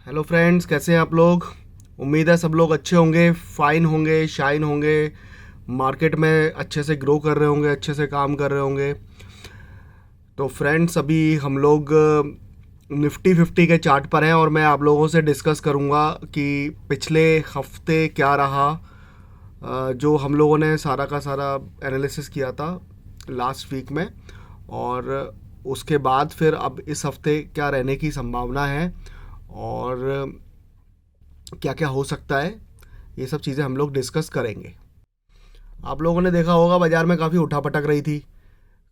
Hello friends, कैसे हैं आप लोग। उम्मीद है सब लोग अच्छे होंगे, फाइन होंगे, शाइन होंगे, मार्केट में अच्छे से ग्रो कर रहे होंगे, अच्छे से काम कर रहे होंगे। तो फ्रेंड्स, अभी हम लोग निफ्टी 50 के चार्ट पर हैं और मैं आप लोगों से डिस्कस करूंगा कि पिछले हफ्ते क्या रहा। जो हम लोगों ने सारा का सारा एनालिसिस किया था लास्ट वीक में, और उसके बाद फिर अब इस हफ्ते क्या रहने की संभावना है और क्या क्या हो सकता है, ये सब चीज़ें हम लोग डिस्कस करेंगे। आप लोगों ने देखा होगा बाज़ार में काफ़ी उठापटक रही थी,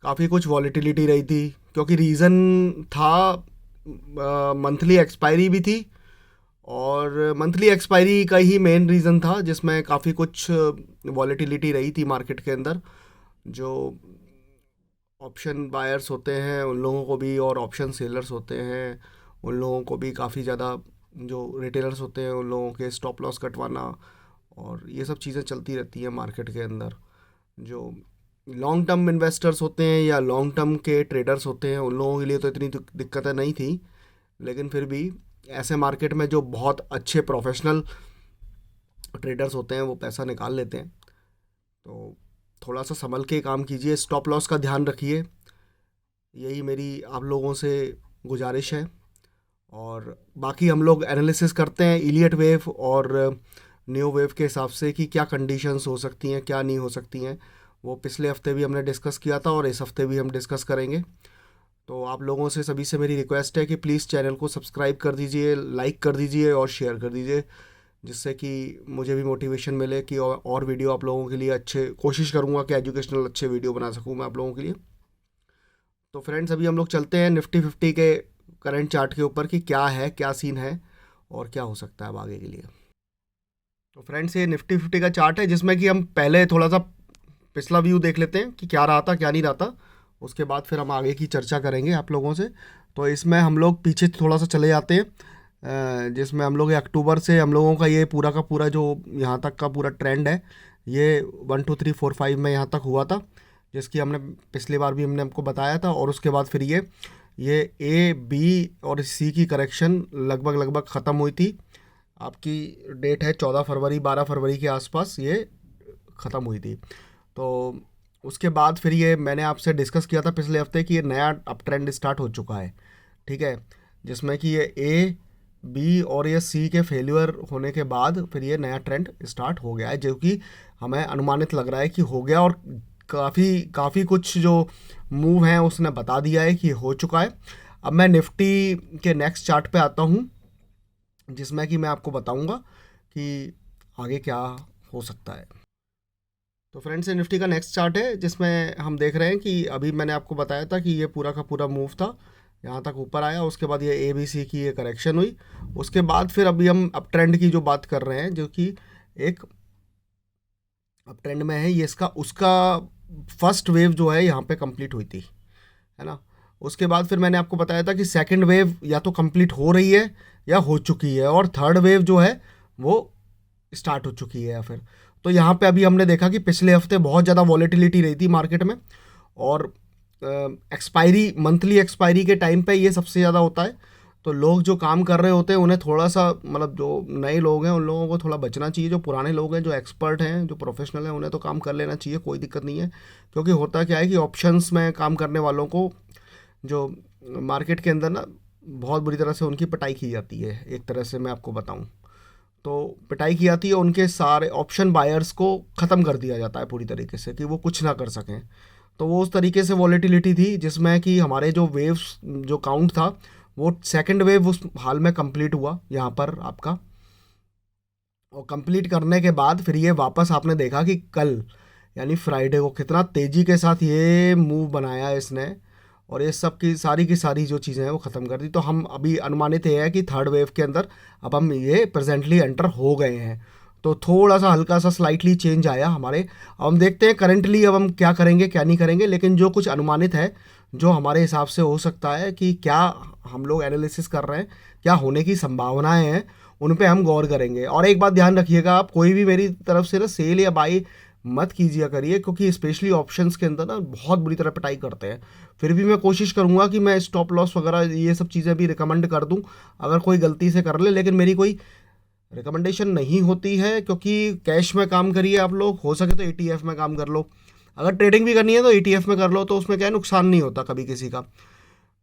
काफ़ी कुछ वॉलेटिलिटी रही थी, क्योंकि रीज़न था मंथली एक्सपायरी भी थी। और मंथली एक्सपायरी का ही मेन रीज़न था जिसमें काफ़ी कुछ वॉलेटिलिटी रही थी मार्केट के अंदर। जो ऑप्शन बायर्स होते हैं उन लोगों को भी, और ऑप्शन सेलर्स होते हैं उन लोगों को भी काफ़ी ज़्यादा, जो रिटेलर्स होते हैं उन लोगों के स्टॉप लॉस कटवाना और ये सब चीज़ें चलती रहती हैं मार्केट के अंदर। जो लॉन्ग टर्म इन्वेस्टर्स होते हैं या लॉन्ग टर्म के ट्रेडर्स होते हैं उन लोगों के लिए तो इतनी दिक्कतें नहीं थी, लेकिन फिर भी ऐसे मार्केट में जो बहुत अच्छे प्रोफेशनल ट्रेडर्स होते हैं वो पैसा निकाल लेते हैं। तो थोड़ा सा संभल के काम कीजिए, स्टॉप लॉस का ध्यान रखिए, यही मेरी आप लोगों से गुजारिश है। और बाकी हम लोग एनालिसिस करते हैं इलियट वेव और न्यू वेव के हिसाब से कि क्या कंडीशंस हो सकती हैं, क्या नहीं हो सकती हैं। वो पिछले हफ्ते भी हमने डिस्कस किया था और इस हफ्ते भी हम डिस्कस करेंगे। तो आप लोगों से सभी से मेरी रिक्वेस्ट है कि प्लीज़ चैनल को सब्सक्राइब कर दीजिए, लाइक कर दीजिए और शेयर कर दीजिए, जिससे कि मुझे भी मोटिवेशन मिले कि और वीडियो आप लोगों के लिए अच्छे, कोशिश करूँगा कि एजुकेशनल अच्छे वीडियो बना सकूँ मैं आप लोगों के लिए। तो फ्रेंड्स, अभी हम लोग चलते हैं निफ्टी 50 के करंट चार्ट के ऊपर कि क्या है, क्या सीन है और क्या हो सकता है अब आगे के लिए। तो फ्रेंड्स, ये निफ्टी 50 का चार्ट है जिसमें कि हम पहले थोड़ा सा पिछला व्यू देख लेते हैं कि क्या रहा था क्या नहीं रहा था, उसके बाद फिर हम आगे की चर्चा करेंगे आप लोगों से। तो इसमें हम लोग पीछे थोड़ा सा चले जाते हैं, जिसमें हम लोग अक्टूबर से हम लोगों का ये पूरा का पूरा जो यहाँ तक का पूरा ट्रेंड है, ये 1 2 3 4 5 में यहाँ तक हुआ था, जिसकी हमने पिछली बार भी हमने आपको बताया था। और उसके बाद फिर ये ए बी और सी की करेक्शन लगभग लगभग ख़त्म हुई थी। आपकी डेट है 14 फरवरी, 12 फरवरी के आसपास ये ख़त्म हुई थी। तो उसके बाद फिर ये मैंने आपसे डिस्कस किया था पिछले हफ्ते कि ये नया अप ट्रेंड स्टार्ट हो चुका है, ठीक है, जिसमें कि ये ए बी और ये सी के फेल्यूर होने के बाद फिर ये नया ट्रेंड स्टार्ट हो गया है, जो कि हमें अनुमानित लग रहा है कि हो गया। और काफ़ी काफ़ी कुछ जो मूव हैं उसने बता दिया है कि हो चुका है। अब मैं निफ्टी के नेक्स्ट चार्ट पे आता हूँ, जिसमें कि मैं आपको बताऊंगा कि आगे क्या हो सकता है। तो फ्रेंड्स, ये निफ्टी का नेक्स्ट चार्ट है जिसमें हम देख रहे हैं कि अभी मैंने आपको बताया था कि ये पूरा का पूरा मूव था, यहाँ तक ऊपर आया, उसके बाद ये ए बी सी की ये करेक्शन हुई। उसके बाद फिर अभी हम अप ट्रेंड की जो बात कर रहे हैं, जो कि एक अप ट्रेंड में है, ये इसका उसका फर्स्ट वेव जो है यहाँ पे कंप्लीट हुई थी, है ना। उसके बाद फिर मैंने आपको बताया था कि सेकंड वेव या तो कंप्लीट हो रही है या हो चुकी है, और थर्ड वेव जो है वो स्टार्ट हो चुकी है या फिर। तो यहाँ पे अभी हमने देखा कि पिछले हफ्ते बहुत ज़्यादा वॉलेटिलिटी रही थी मार्केट में, और एक्सपायरी, मंथली एक्सपायरी के टाइम पे ये सबसे ज़्यादा होता है। तो लोग जो काम कर रहे होते हैं उन्हें थोड़ा सा, मतलब जो नए लोग हैं उन लोगों को थोड़ा बचना चाहिए। जो पुराने लोग हैं, जो एक्सपर्ट हैं, जो प्रोफेशनल हैं, उन्हें तो काम कर लेना चाहिए, कोई दिक्कत नहीं है। क्योंकि होता क्या है कि ऑप्शंस में काम करने वालों को जो मार्केट के अंदर ना बहुत बुरी तरह से उनकी पिटाई की जाती है, एक तरह से मैं आपको बताऊं तो पिटाई की जाती है, उनके सारे ऑप्शन बायर्स को ख़त्म कर दिया जाता है पूरी तरीके से कि वो कुछ ना कर सकें। तो वो उस तरीके से वॉलेटिलिटी थी जिसमें कि हमारे जो वेव्स जो काउंट था, वो सेकंड वेव उस हाल में कंप्लीट हुआ यहाँ पर आपका। और कंप्लीट करने के बाद फिर ये वापस आपने देखा कि कल यानी फ्राइडे को कितना तेज़ी के साथ ये मूव बनाया है इसने, और ये सब की सारी जो चीज़ें हैं वो ख़त्म कर दी। तो हम अभी अनुमानित ये है कि थर्ड वेव के अंदर अब हम ये प्रेजेंटली एंटर हो गए हैं। तो थोड़ा सा हल्का सा स्लाइटली चेंज आया हमारे। अब हम देखते हैं करंटली अब हम क्या करेंगे क्या नहीं करेंगे, लेकिन जो कुछ अनुमानित है, जो हमारे हिसाब से हो सकता है कि क्या हम लोग एनालिसिस कर रहे हैं, क्या होने की संभावनाएं हैं, उन पे हम गौर करेंगे। और एक बात ध्यान रखिएगा, आप कोई भी मेरी तरफ से ना सेल या बाई मत कीजिए करिए, क्योंकि स्पेशली ऑप्शंस के अंदर ना बहुत बुरी तरह पिटाई करते हैं। फिर भी मैं कोशिश करूँगा कि मैं स्टॉप लॉस वगैरह ये सब चीज़ें भी रिकमेंड कर दूँ, अगर कोई गलती से कर ले, लेकिन मेरी कोई रिकमेंडेशन नहीं होती है, क्योंकि कैश में काम करिए आप लोग, हो सके तो ETF में काम कर लो। अगर ट्रेडिंग भी करनी है तो ETF में कर लो, तो उसमें क्या है, नुकसान नहीं होता कभी किसी का।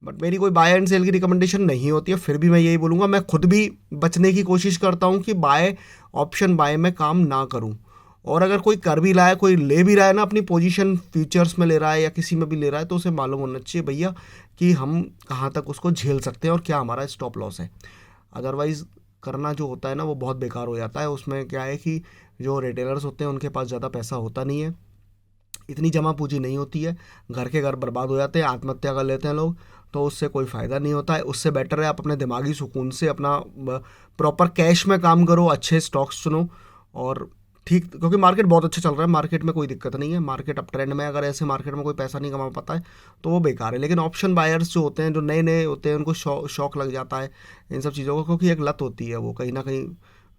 बट मेरी कोई बाय एंड सेल की रिकमेंडेशन नहीं होती है। फिर भी मैं यही बोलूँगा, मैं खुद भी बचने की कोशिश करता हूँ कि ऑप्शन बाय में काम ना करूँ। और अगर कोई कर भी रहा है, कोई ले भी रहा है ना अपनी पोजीशन, फ्यूचर्स में ले रहा है या किसी में भी ले रहा है, तो उसे मालूम होना चाहिए भैया कि हम कहाँ तक उसको झेल सकते हैं और क्या हमारा स्टॉप लॉस है। अदरवाइज़ करना जो होता है ना वो बहुत बेकार हो जाता है। उसमें क्या है कि जो रिटेलर्स होते हैं उनके पास ज़्यादा पैसा होता नहीं है, इतनी जमा पूंजी नहीं होती है, घर के घर बर्बाद हो जाते हैं, आत्महत्या कर लेते हैं लोग, तो उससे कोई फ़ायदा नहीं होता है। उससे बेटर है आप अपने दिमागी सुकून से अपना प्रॉपर कैश में काम करो, अच्छे स्टॉक्स चुनो और ठीक, क्योंकि मार्केट बहुत अच्छा चल रहा है, मार्केट में कोई दिक्कत नहीं है, मार्केट अप ट्रेंड में। अगर ऐसे मार्केट में कोई पैसा नहीं कमा पाता है तो वो बेकार है। लेकिन ऑप्शन बायर्स जो होते हैं, जो नए नए होते हैं, उनको शौक लग जाता है इन सब चीज़ों को, क्योंकि एक लत होती है वो कहीं ना कहीं,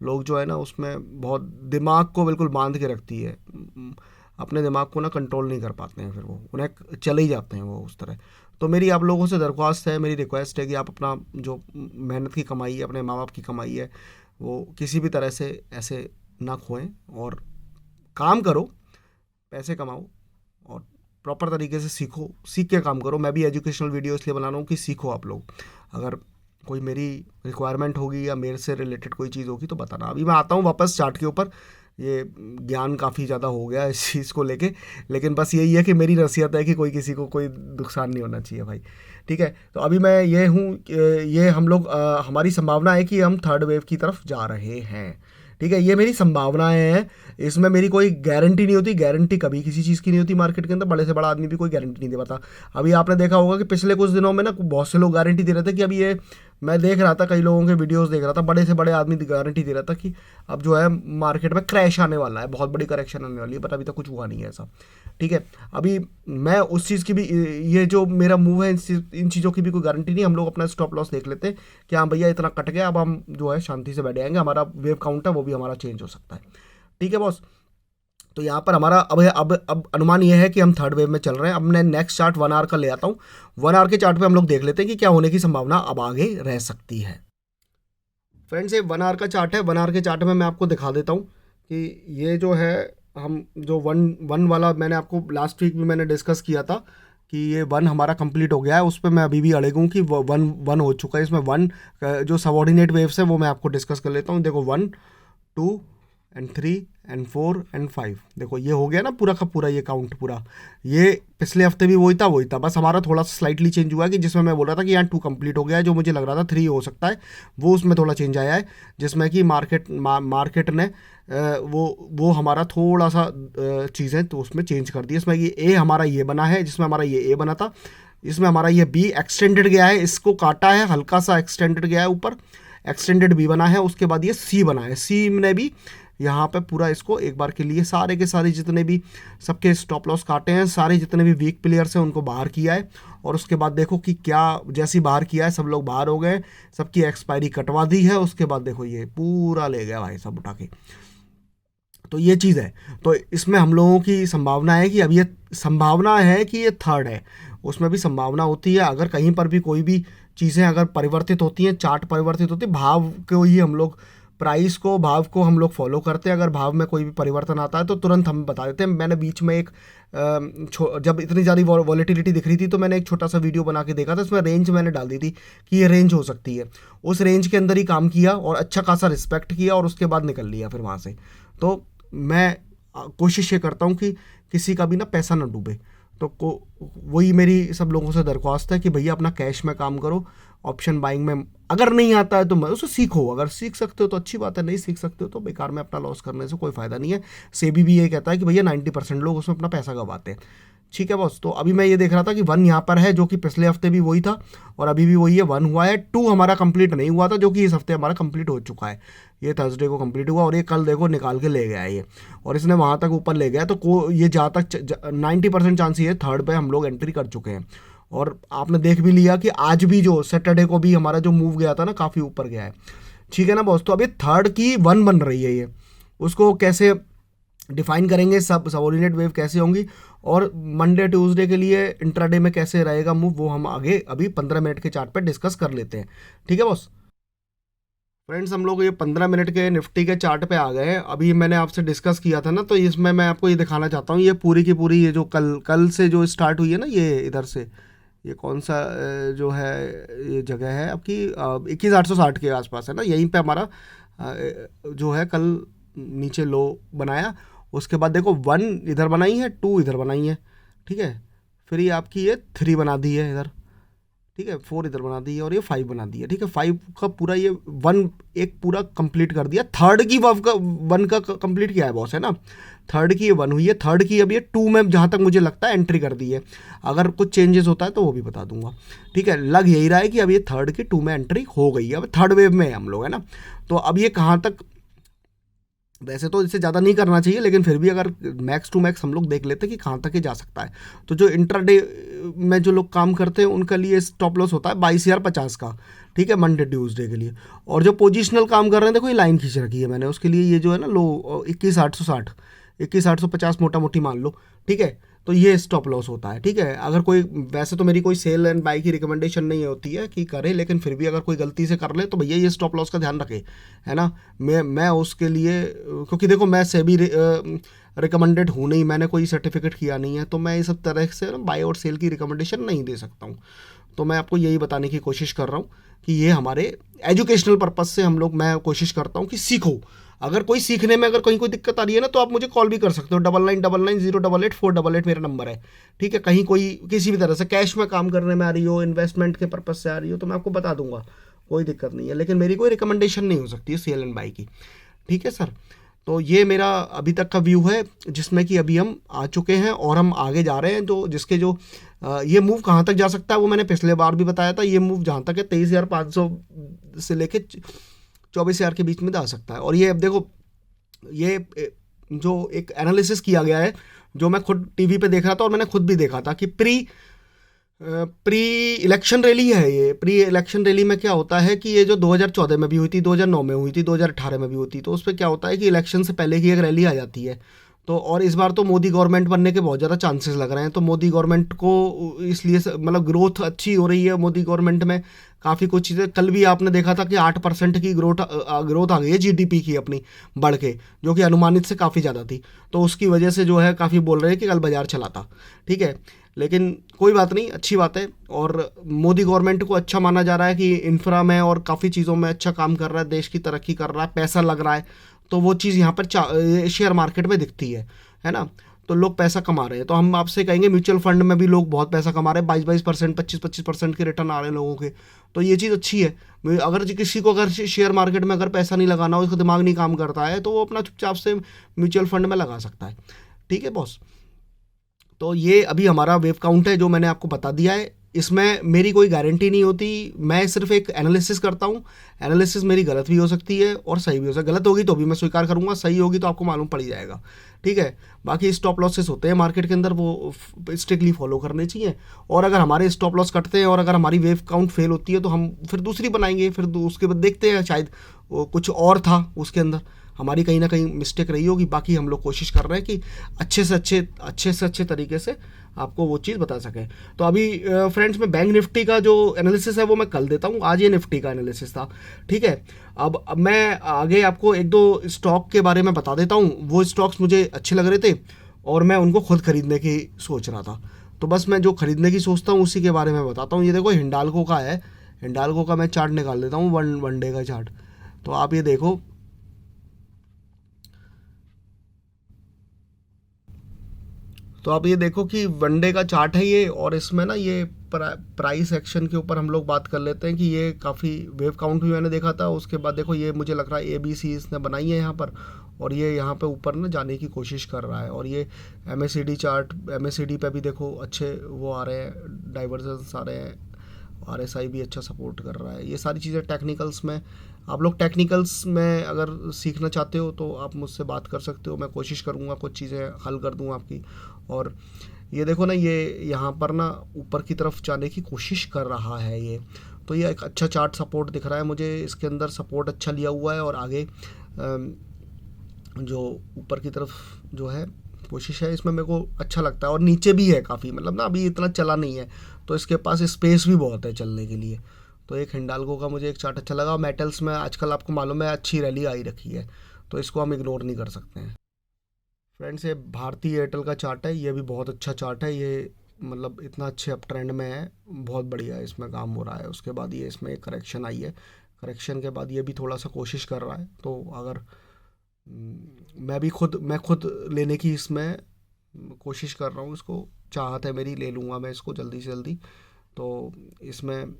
लोग जो है ना उसमें बहुत दिमाग को बिल्कुल बांध के रखती है, अपने दिमाग को ना कंट्रोल नहीं कर पाते हैं, फिर वो उन्हें चले ही जाते हैं वो उस तरह। तो मेरी आप लोगों से दरख्वास्त है, मेरी रिक्वेस्ट है कि आप अपना जो मेहनत की कमाई है, अपने माँ बाप की कमाई है, वो किसी भी तरह से ऐसे ना खोएं और काम करो, पैसे कमाओ और प्रॉपर तरीके से सीख के काम करो। मैं भी एजुकेशनल वीडियो इसलिए बना रहा हूँ कि सीखो आप लोग। अगर कोई मेरी रिक्वायरमेंट होगी या मेरे से रिलेटेड कोई चीज़ होगी तो बताना। अभी मैं आता हूँ वापस चार्ट के ऊपर, ये ज्ञान काफ़ी ज़्यादा हो गया इस चीज़ को लेके, लेकिन बस यही है कि मेरी नसीहत है कि कोई किसी को कोई नुकसान नहीं होना चाहिए भाई, ठीक है। तो अभी मैं ये हूँ, ये हम लोग हमारी संभावना है कि हम थर्ड वेव की तरफ जा रहे हैं, ठीक है। ये मेरी संभावनाएं हैं, इसमें मेरी कोई गारंटी नहीं होती, गारंटी कभी किसी चीज़ की नहीं होती मार्केट के अंदर, बड़े से बड़ा आदमी भी कोई गारंटी नहीं दे पाता। अभी आपने देखा होगा कि पिछले कुछ दिनों में ना बहुत से लोग गारंटी दे रहे थे कि अभी ये, मैं देख रहा था कई लोगों के वीडियोस देख रहा था, बड़े से बड़े आदमी गारंटी दे रहा था कि अब जो है मार्केट में क्रैश आने वाला है, बहुत बड़ी करेक्शन आने वाली है, बट अभी तक कुछ हुआ नहीं है ऐसा, ठीक है। अभी मैं उस चीज़ की भी, ये जो मेरा मूव है इन चीज़ों की भी कोई गारंटी नहीं। हम लोग अपना स्टॉप लॉस देख लेते हैं कि हाँ भैया इतना कट गया, अब हम जो है शांति से बैठ जाएंगे, हमारा वेव काउंट है वो भी हमारा चेंज हो सकता है, ठीक है बॉस। तो यहाँ पर हमारा अब अनुमान ये है कि हम थर्ड वेव में चल रहे हैं। अब मैं नेक्स्ट चार्ट 1 आवर का ले आता हूँ। 1 आवर के चार्ट पे हम लोग देख लेते हैं कि क्या होने की संभावना अब आगे रह सकती है। फ्रेंड्स, ये 1 आवर का चार्ट है। 1 आवर के चार्ट में मैं आपको दिखा देता हूँ कि ये जो है, हम जो वन वाला मैंने आपको लास्ट वीक भी मैंने डिस्कस किया था कि ये 1 हमारा कंप्लीट हो गया है, उस पर मैं अभी भी अड़े हूँ कि 1 हो चुका है। इसमें 1 जो सबऑर्डिनेट वेव्स है वो मैं आपको डिस्कस कर लेता हूँ। देखो 1, 2 एंड 3 एंड 4 एंड 5, देखो ये हो गया ना पूरा का पूरा, ये काउंट पूरा। ये पिछले हफ्ते भी वही था, बस हमारा थोड़ा सा स्लाइटली चेंज हुआ है कि जिसमें मैं बोल रहा था कि यहाँ 2 कंप्लीट हो गया है, जो मुझे लग रहा था 3 हो सकता है, वो उसमें थोड़ा चेंज आया है, जिसमें कि मार्केट ने वो हमारा थोड़ा सा चीज़ें तो उसमें चेंज कर दी। इसमें ये ए हमारा ये बना है, जिसमें हमारा ये ए बना था, इसमें हमारा ये बी एक्सटेंडेड गया है, इसको काटा है, हल्का सा एक्सटेंडेड गया है ऊपर, एक्सटेंडेड बी बना है। उसके बाद ये सी बना है, सी ने भी यहाँ पे पूरा इसको एक बार के लिए सारे के सारे जितने भी सबके स्टॉप लॉस काटे हैं, सारे जितने भी वीक प्लेयर्स हैं उनको बाहर किया है। और उसके बाद देखो कि क्या, जैसी बाहर किया है सब लोग बाहर हो गए, सबकी एक्सपायरी कटवा दी है। उसके बाद देखो ये पूरा ले गया भाई सब उठा के। तो ये चीज़ है। तो इसमें हम लोगों की संभावना है कि अब ये संभावना है कि ये थर्ड है, उसमें भी संभावना होती है। अगर कहीं पर भी कोई भी चीज़ें अगर परिवर्तित होती हैं, चार्ट परिवर्तित होती है, भाव को ही हम लोग, प्राइस को, भाव को हम लोग फॉलो करते हैं। अगर भाव में कोई भी परिवर्तन आता है तो तुरंत हम बता देते हैं। मैंने बीच में एक जब इतनी ज़्यादा वॉलेटिलिटी दिख रही थी तो मैंने एक छोटा सा वीडियो बना के देखा था, इसमें रेंज मैंने डाल दी थी कि ये रेंज हो सकती है। उस रेंज के अंदर ही काम किया और अच्छा खासा रिस्पेक्ट किया और उसके बाद निकल लिया फिर वहाँ से। तो मैं कोशिश ये करता हूँ कि किसी का भी ना पैसा ना डूबे। तो वही मेरी सब लोगों से दरख्वास्त है कि भैया अपना कैश में काम करो। ऑप्शन बाइंग में अगर नहीं आता है तो मैं उसे सीखो, अगर सीख सकते हो तो अच्छी बात है, नहीं सीख सकते हो तो बेकार में अपना लॉस करने से कोई फ़ायदा नहीं है। सेबी भी ये कहता है कि भैया 90% लोग उसमें अपना पैसा गंवाते हैं, ठीक है बॉस। तो अभी मैं ये देख रहा था कि 1 यहाँ पर है, जो कि पिछले हफ्ते भी वही था और अभी भी वही है, 1 हुआ है। 2 हमारा कंप्लीट नहीं हुआ था, जो कि इस हफ्ते हमारा कंप्लीट हो चुका है। ये थर्सडे को कंप्लीट हुआ और ये कल देखो निकाल के ले गया है ये, और इसने वहाँ तक ऊपर ले गया। तो ये जहाँ तक 90% चांस ही है, थर्ड पे हम लोग एंट्री कर चुके हैं। और आपने देख भी लिया कि आज भी जो सैटरडे को भी हमारा जो मूव गया था ना, काफ़ी ऊपर गया है, ठीक है ना बॉस। तो अभी थर्ड की 1 बन रही है ये, उसको कैसे डिफाइन करेंगे सब सबऑर्डिनेट वेव कैसे होंगी, और मंडे ट्यूसडे के लिए इंट्राडे में कैसे रहेगा मूव, वो हम आगे अभी 15 मिनट के चार्ट पे डिस्कस कर लेते हैं। ठीक है बॉस। फ्रेंड्स, हम लोग ये 15 मिनट के निफ्टी के चार्ट पे आ गए हैं। अभी मैंने आपसे डिस्कस किया था ना, तो इसमें मैं आपको ये दिखाना चाहता हूँ, ये पूरी की पूरी ये जो कल कल से जो स्टार्ट हुई है ना, ये इधर से, ये कौन सा जो है, ये जगह है आपकी 21,860 के आसपास है ना, यहीं पे हमारा जो है कल नीचे लो बनाया। उसके बाद देखो 1 इधर बनाई है, 2 इधर बनाई है, ठीक है, फिर ये आपकी ये 3 बना दी है इधर, ठीक है, 4 इधर बना दी है, और ये 5 बना दी है। ठीक है, 5 का पूरा ये 1 एक पूरा कंप्लीट कर दिया। थर्ड की 1 का कंप्लीट किया है बॉस, है ना। थर्ड की ये 1 हुई है, थर्ड की अब ये 2 में जहाँ तक मुझे लगता है एंट्री कर दी है। अगर कुछ चेंजेस होता है तो वो भी बता दूंगा। ठीक है, लग यही रहा है कि अब ये थर्ड की 2 में एंट्री हो गई है। अब थर्ड वेव में है हम लोग, है ना। तो अब ये कहाँ तक, वैसे तो इससे ज़्यादा नहीं करना चाहिए, लेकिन फिर भी अगर मैक्स टू मैक्स हम लोग देख लेते हैं कि कहाँ तक ये जा सकता है। तो जो इंट्राडे में जो लोग काम करते हैं उनके लिए स्टॉप लॉस होता है 22,050 का। ठीक है, मंडे ट्यूसडे के लिए। और जो पोजिशनल काम कर रहे हैं, देखो ये लाइन खींच रखी है मैंने, उसके लिए ये जो है ना लो 21,860, 21,850 मोटा मोटी मान लो। ठीक है, तो ये स्टॉप लॉस होता है। ठीक है, अगर कोई, वैसे तो मेरी कोई सेल एंड बाई की रिकमेंडेशन नहीं होती है कि करे, लेकिन फिर भी अगर कोई गलती से कर ले तो भैया ये स्टॉप लॉस का ध्यान रखे, है ना। मैं उसके लिए, क्योंकि देखो मैं सेबी रिकमेंडेड हूँ नहीं, मैंने कोई सर्टिफिकेट किया नहीं है, तो मैं इस तरह से बाई और सेल की रिकमेंडेशन नहीं दे सकता हूँ। तो मैं आपको यही बताने की कोशिश कर रहा हूँ कि ये हमारे एजुकेशनल पर्पज़ से हम लोग, मैं कोशिश करता हूँ कि सीखो। अगर कोई सीखने में अगर कहीं कोई दिक्कत आ रही है ना, तो आप मुझे कॉल भी कर सकते हो, 9999088488 मेरा नंबर है। ठीक है, कहीं कोई किसी भी तरह से कैश में काम करने में आ रही हो, इन्वेस्टमेंट के पर्पज़ से आ रही हो, तो मैं आपको बता दूंगा, कोई दिक्कत नहीं है, लेकिन मेरी कोई रिकमेंडेशन नहीं हो सकती है सेल एंड बाई की। ठीक है सर। तो ये मेरा अभी तक का व्यू है, जिसमें कि अभी हम आ चुके हैं और हम आगे जा रहे हैं। जो जिसके जो ये मूव कहाँ तक जा सकता है वो मैंने पिछले बार भी बताया था। ये मूव जहाँ तक है 23,500 से लेके 24,000 के बीच में जा सकता है। और ये अब देखो, ये जो एक एनालिसिस किया गया है, जो मैं खुद टीवी पे देख रहा था और मैंने खुद भी देखा था, कि प्री इलेक्शन रैली है। ये प्री इलेक्शन रैली में क्या होता है कि ये जो 2014 में भी हुई थी, 2009 में हुई थी, 2018 में भी हुई थी, तो उस पर क्या होता है कि इलेक्शन से पहले की एक रैली आ जाती है। तो और इस बार तो मोदी गवर्नमेंट बनने के बहुत ज़्यादा चांसेस लग रहे हैं, तो मोदी गवर्नमेंट को इसलिए मतलब ग्रोथ अच्छी हो रही है मोदी गवर्नमेंट में। काफ़ी कुछ चीज़ें, कल भी आपने देखा था कि 8% की ग्रोथ आ गई है जीडीपी की अपनी बढ़ के, जो कि अनुमानित से काफ़ी ज़्यादा थी। तो उसकी वजह से जो है काफ़ी बोल रहे हैं कि कल बाजार चला था। ठीक है, लेकिन कोई बात नहीं, अच्छी बात है। और मोदी गवर्नमेंट को अच्छा माना जा रहा है कि इंफ्रा में और काफ़ी चीज़ों में अच्छा काम कर रहा है, देश की तरक्की कर रहा है, पैसा लग रहा है। तो वो चीज़ यहाँ पर शेयर मार्केट में दिखती है ना। तो लोग पैसा कमा रहे हैं, तो हम आपसे कहेंगे म्यूचुअल फंड में भी लोग बहुत पैसा कमा रहे हैं, 22% 25% के रिटर्न आ रहे हैं लोगों के। तो ये चीज़ अच्छी है। अगर किसी को अगर शेयर मार्केट में अगर पैसा नहीं लगाना हो, उसका दिमाग नहीं काम करता है, तो वो अपना चुपचाप से म्यूचुअल फंड में लगा सकता है। ठीक है बॉस। तो ये अभी हमारा वेव काउंट है जो मैंने आपको बता दिया है। इसमें मेरी कोई गारंटी नहीं होती, मैं सिर्फ एक एनालिसिस करता हूँ। एनालिसिस मेरी गलत भी हो सकती है और सही भी हो सकती है। गलत होगी तो भी मैं स्वीकार करूँगा, सही होगी तो आपको मालूम पड़ ही जाएगा। ठीक है, बाकी स्टॉप लॉसेस होते हैं मार्केट के अंदर, वो स्ट्रिक्टली फॉलो करने चाहिए। और अगर हमारे स्टॉप लॉस कटते हैं और अगर हमारी वेव काउंट फेल होती है तो हम फिर दूसरी बनाएंगे, फिर उसके बाद देखते हैं, शायद कुछ और था उसके अंदर, हमारी कहीं ना कहीं मिस्टेक रही होगी। बाकी हम लोग कोशिश कर रहे हैं कि अच्छे से अच्छे तरीके से आपको वो चीज़ बता सकें। तो अभी फ्रेंड्स, मैं बैंक निफ्टी का जो एनालिसिस है वो मैं कल देता हूँ, आज ये निफ्टी का एनालिसिस था। ठीक है, अब मैं आगे आपको एक दो स्टॉक के बारे में बता देता हूँ। वो स्टॉक्स मुझे अच्छे लग रहे थे और मैं उनको खुद खरीदने की सोच रहा था, तो बस मैं जो खरीदने की सोचता हूँ उसी के बारे में बताता हूँ। ये देखो हिंडाल्को का है, हिंडाल्को का मैं चार्ट निकाल देता हूँ, वन डे का चार्ट। तो आप ये देखो, तो आप ये देखो कि वनडे का चार्ट है ये, और इसमें ना ये प्राइस एक्शन के ऊपर हम लोग बात कर लेते हैं कि ये काफ़ी वेव काउंट भी मैंने देखा था। उसके बाद देखो ये मुझे लग रहा है ABC इसने बनाई है यहाँ पर, और ये यहाँ पे ऊपर ना जाने की कोशिश कर रहा है। और ये MACD चार्ट, MACD पे भी देखो अच्छे वो आ रहे हैं, डाइवर्जेंस आ रहे हैं, RSI भी अच्छा सपोर्ट कर रहा है। ये सारी चीज़ें टेक्निकल्स में, आप लोग टेक्निकल्स में अगर सीखना चाहते हो तो आप मुझसे बात कर सकते हो, मैं कोशिश करूँगा कुछ चीज़ें हल कर दूँ आपकी। और ये देखो ना, ये यहाँ पर ना ऊपर की तरफ जाने की कोशिश कर रहा है ये, तो ये एक अच्छा चार्ट सपोर्ट दिख रहा है मुझे। इसके अंदर सपोर्ट अच्छा लिया हुआ है और आगे जो ऊपर की तरफ जो है कोशिश है, इसमें मेरे को अच्छा लगता है। और नीचे भी है काफ़ी, मतलब ना अभी इतना चला नहीं है, तो इसके पास स्पेस भी बहुत है चलने के लिए। तो एक हिंडाल्को का मुझे एक चार्ट अच्छा लगा। मेटल्स में आजकल आपको मालूम है अच्छी रैली आई रखी है, तो इसको हम इग्नोर नहीं कर सकते हैं। फ्रेंड्स, ये भारती एयरटेल का चार्ट है, ये भी बहुत अच्छा चार्ट है। ये मतलब इतना अच्छे अप ट्रेंड में है, बहुत बढ़िया है, इसमें काम हो रहा है। उसके बाद ये इसमें एक करेक्शन आई है, करेक्शन के बाद ये भी थोड़ा सा कोशिश कर रहा है। तो अगर मैं खुद लेने की इसमें कोशिश कर रहा हूँ, इसको चाहत है मेरी, ले लूँगा मैं इसको जल्दी से जल्दी। तो इसमें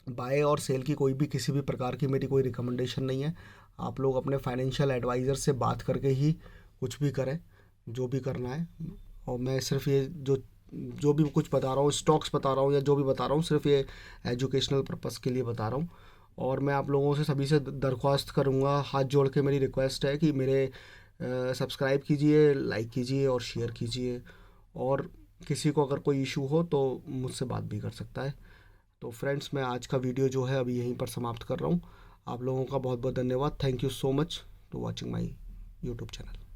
बाय और सेल की कोई भी किसी भी प्रकार की मेरी कोई रिकमेंडेशन नहीं है। आप लोग अपने फाइनेंशियल एडवाइज़र से बात करके ही कुछ भी करें, जो भी करना है। और मैं सिर्फ ये जो जो भी कुछ बता रहा हूँ, स्टॉक्स बता रहा हूँ या जो भी बता रहा हूँ, सिर्फ ये एजुकेशनल पर्पज़ के लिए बता रहा हूँ। और मैं आप लोगों से सभी से दरख्वास्त करूँगा, हाथ जोड़ के मेरी रिक्वेस्ट है कि मेरे सब्सक्राइब कीजिए, लाइक कीजिए और शेयर कीजिए। और किसी को अगर कोई इशू हो तो मुझसे बात भी कर सकता है। तो फ्रेंड्स, मैं आज का वीडियो जो है अभी यहीं पर समाप्त कर रहा हूँ। आप लोगों का बहुत बहुत धन्यवाद। Thank you so much to watching my YouTube channel.